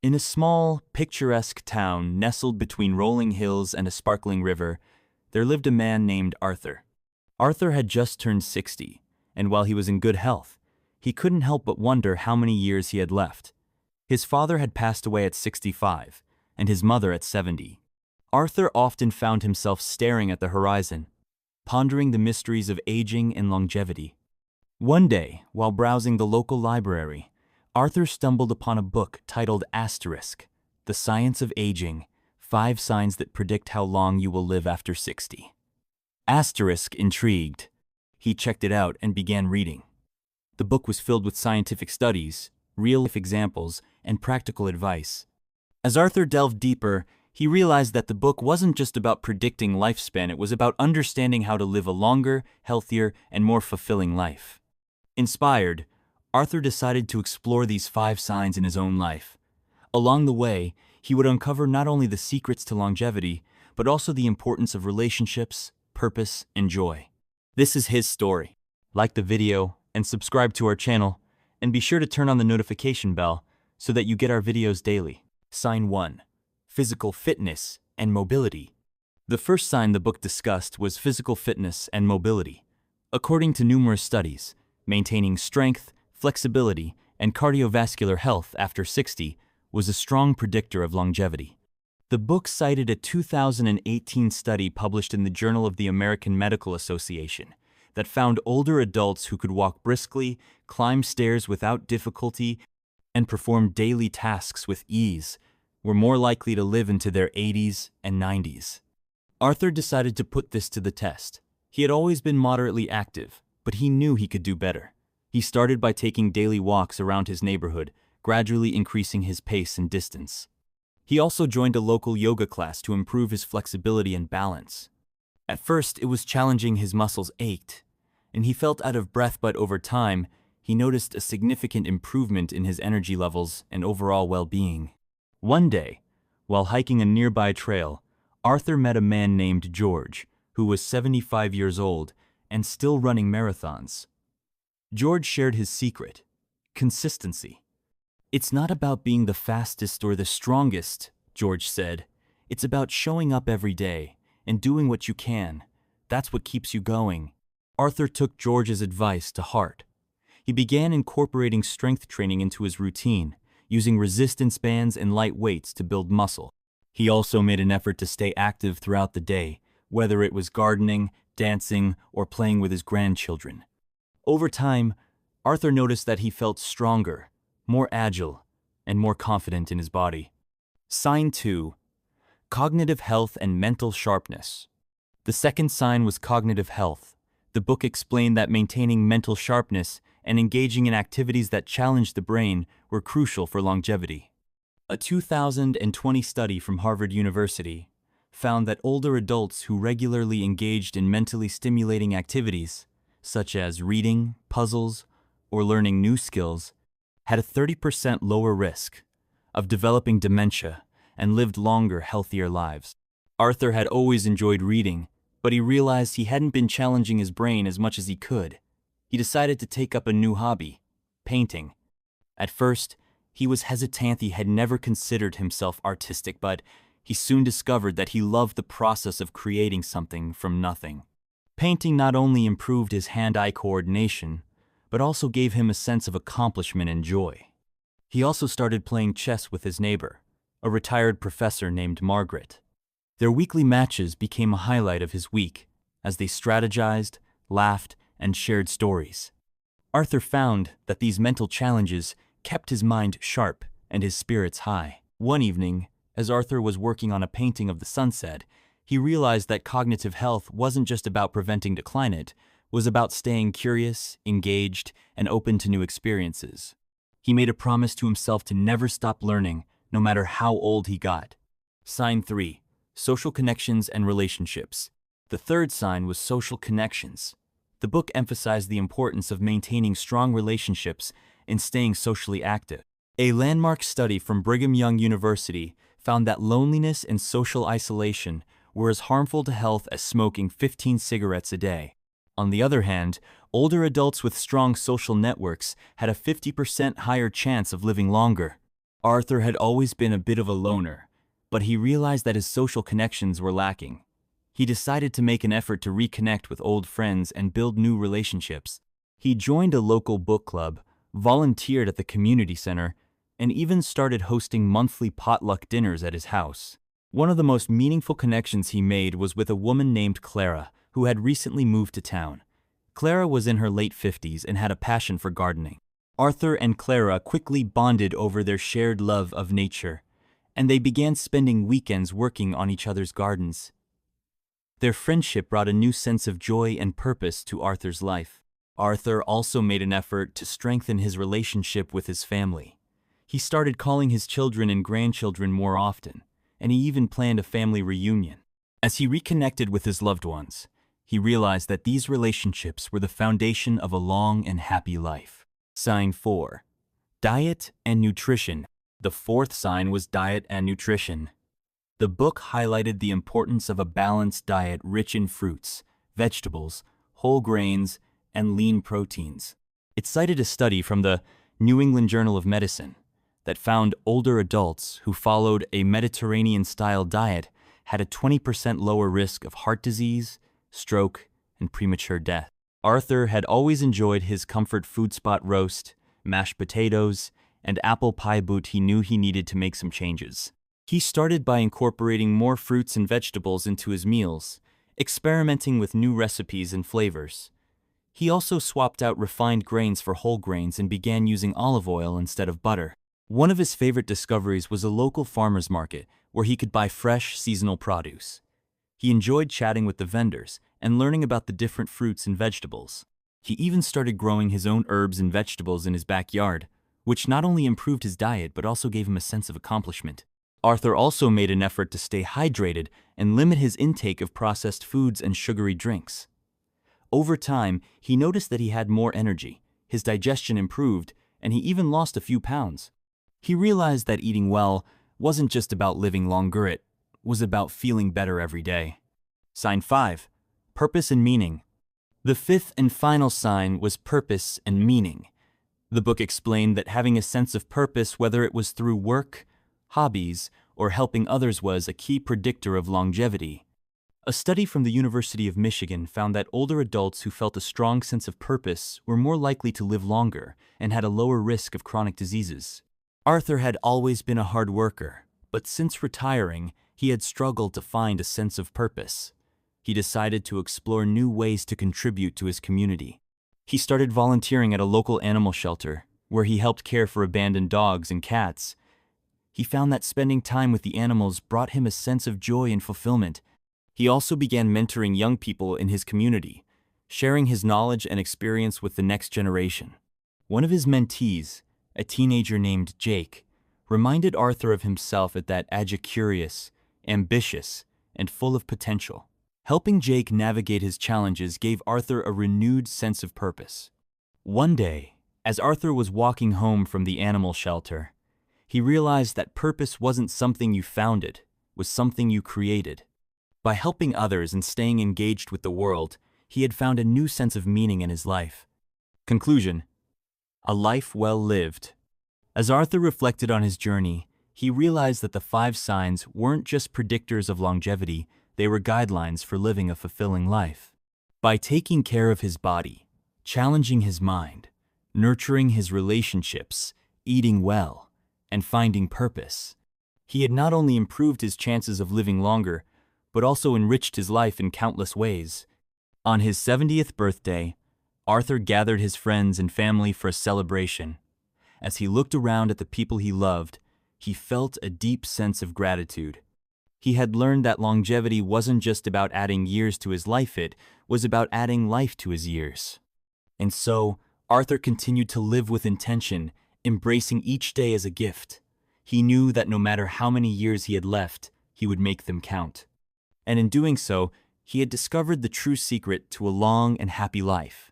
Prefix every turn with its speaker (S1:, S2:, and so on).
S1: In a small, picturesque town nestled between rolling hills and a sparkling river, there lived a man named Arthur. Arthur had just turned 60, and while he was in good health, he couldn't help but wonder how many years he had left. His father had passed away at 65, and his mother at 70. Arthur often found himself staring at the horizon, pondering the mysteries of aging and longevity. One day, while browsing the local library, Arthur stumbled upon a book titled Asterisk, The Science of Aging, 5 Signs that Predict How Long You Will Live After 60. Asterisk intrigued. He checked it out and began reading. The book was filled with scientific studies, real-life examples, and practical advice. As Arthur delved deeper, he realized that the book wasn't just about predicting lifespan, it was about understanding how to live a longer, healthier, and more fulfilling life. Inspired, Arthur decided to explore these 5 signs in his own life. Along the way, he would uncover not only the secrets to longevity, but also the importance of relationships, purpose, and joy. This is his story. Like the video and subscribe to our channel, and be sure to turn on the notification bell so that you get our videos daily. Sign 1. Physical fitness and mobility. The first sign the book discussed was physical fitness and mobility. According to numerous studies, maintaining strength, flexibility, and cardiovascular health after 60 was a strong predictor of longevity. The book cited a 2018 study published in the Journal of the American Medical Association that found older adults who could walk briskly, climb stairs without difficulty, and perform daily tasks with ease were more likely to live into their 80s and 90s. Arthur decided to put this to the test. He had always been moderately active, but he knew he could do better. He started by taking daily walks around his neighborhood, gradually increasing his pace and distance. He also joined a local yoga class to improve his flexibility and balance. At first, it was challenging. His muscles ached, and he felt out of breath, but over time, he noticed a significant improvement in his energy levels and overall well-being. One day, while hiking a nearby trail, Arthur met a man named George, who was 75 years old and still running marathons. George shared his secret: consistency. "It's not about being the fastest or the strongest," George said. "It's about showing up every day and doing what you can. That's what keeps you going." Arthur took George's advice to heart. He began incorporating strength training into his routine, using resistance bands and light weights to build muscle. He also made an effort to stay active throughout the day, whether it was gardening, dancing, or playing with his grandchildren. Over time, Arthur noticed that he felt stronger, more agile, and more confident in his body. Sign 2. Cognitive health and mental sharpness. The second sign was cognitive health. The book explained that maintaining mental sharpness and engaging in activities that challenged the brain were crucial for longevity. A 2020 study from Harvard University found that older adults who regularly engaged in mentally stimulating activities, such as reading, puzzles, or learning new skills, had a 30% lower risk of developing dementia and lived longer, healthier lives. Arthur had always enjoyed reading, but he realized he hadn't been challenging his brain as much as he could. He decided to take up a new hobby: painting. At first, he was hesitant. He had never considered himself artistic, but he soon discovered that he loved the process of creating something from nothing. Painting not only improved his hand-eye coordination, but also gave him a sense of accomplishment and joy. He also started playing chess with his neighbor, a retired professor named Margaret. Their weekly matches became a highlight of his week, as they strategized, laughed, and shared stories. Arthur found that these mental challenges kept his mind sharp and his spirits high. One evening, as Arthur was working on a painting of the sunset, he realized that cognitive health wasn't just about preventing decline, it was about staying curious, engaged, and open to new experiences. He made a promise to himself to never stop learning, no matter how old he got. Sign 3. Social connections and relationships. The third sign was social connections. The book emphasized the importance of maintaining strong relationships and staying socially active. A landmark study from Brigham Young University found that loneliness and social isolation were as harmful to health as smoking 15 cigarettes a day. On the other hand, older adults with strong social networks had a 50% higher chance of living longer. Arthur had always been a bit of a loner, but he realized that his social connections were lacking. He decided to make an effort to reconnect with old friends and build new relationships. He joined a local book club, volunteered at the community center, and even started hosting monthly potluck dinners at his house. One of the most meaningful connections he made was with a woman named Clara, who had recently moved to town. Clara was in her late 50s and had a passion for gardening. Arthur and Clara quickly bonded over their shared love of nature, and they began spending weekends working on each other's gardens. Their friendship brought a new sense of joy and purpose to Arthur's life. Arthur also made an effort to strengthen his relationship with his family. He started calling his children and grandchildren more often, and he even planned a family reunion. As he reconnected with his loved ones, he realized that these relationships were the foundation of a long and happy life. Sign 4. Diet and nutrition. The fourth sign was diet and nutrition. The book highlighted the importance of a balanced diet rich in fruits, vegetables, whole grains, and lean proteins. It cited a study from the New England Journal of Medicine that found older adults who followed a Mediterranean-style diet had a 20% lower risk of heart disease, stroke, and premature death. Arthur had always enjoyed his comfort food spot roast, mashed potatoes, and apple pie, but he knew he needed to make some changes. He started by incorporating more fruits and vegetables into his meals, experimenting with new recipes and flavors. He also swapped out refined grains for whole grains and began using olive oil instead of butter. One of his favorite discoveries was a local farmer's market where he could buy fresh, seasonal produce. He enjoyed chatting with the vendors and learning about the different fruits and vegetables. He even started growing his own herbs and vegetables in his backyard, which not only improved his diet but also gave him a sense of accomplishment. Arthur also made an effort to stay hydrated and limit his intake of processed foods and sugary drinks. Over time, he noticed that he had more energy, his digestion improved, and he even lost a few pounds. He realized that eating well wasn't just about living longer, it was about feeling better every day. Sign 5. Purpose and meaning. The fifth and final sign was purpose and meaning. The book explained that having a sense of purpose, whether it was through work, hobbies, or helping others, was a key predictor of longevity. A study from the University of Michigan found that older adults who felt a strong sense of purpose were more likely to live longer and had a lower risk of chronic diseases. Arthur had always been a hard worker, but since retiring, he had struggled to find a sense of purpose. He decided to explore new ways to contribute to his community. He started volunteering at a local animal shelter, where he helped care for abandoned dogs and cats. He found that spending time with the animals brought him a sense of joy and fulfillment. He also began mentoring young people in his community, sharing his knowledge and experience with the next generation. One of his mentees, a teenager named Jake, reminded Arthur of himself at that age, curious, ambitious, and full of potential. Helping Jake navigate his challenges gave Arthur a renewed sense of purpose. One day, as Arthur was walking home from the animal shelter, he realized that purpose wasn't something you found, it was something you created. By helping others and staying engaged with the world, he had found a new sense of meaning in his life. Conclusion: a life well lived. As Arthur reflected on his journey, he realized that the 5 signs weren't just predictors of longevity, they were guidelines for living a fulfilling life. By taking care of his body, challenging his mind, nurturing his relationships, eating well, and finding purpose, he had not only improved his chances of living longer, but also enriched his life in countless ways. On his 70th birthday, Arthur gathered his friends and family for a celebration. As he looked around at the people he loved, he felt a deep sense of gratitude. He had learned that longevity wasn't just about adding years to his life, it was about adding life to his years. And so, Arthur continued to live with intention, embracing each day as a gift. He knew that no matter how many years he had left, he would make them count. And in doing so, he had discovered the true secret to a long and happy life.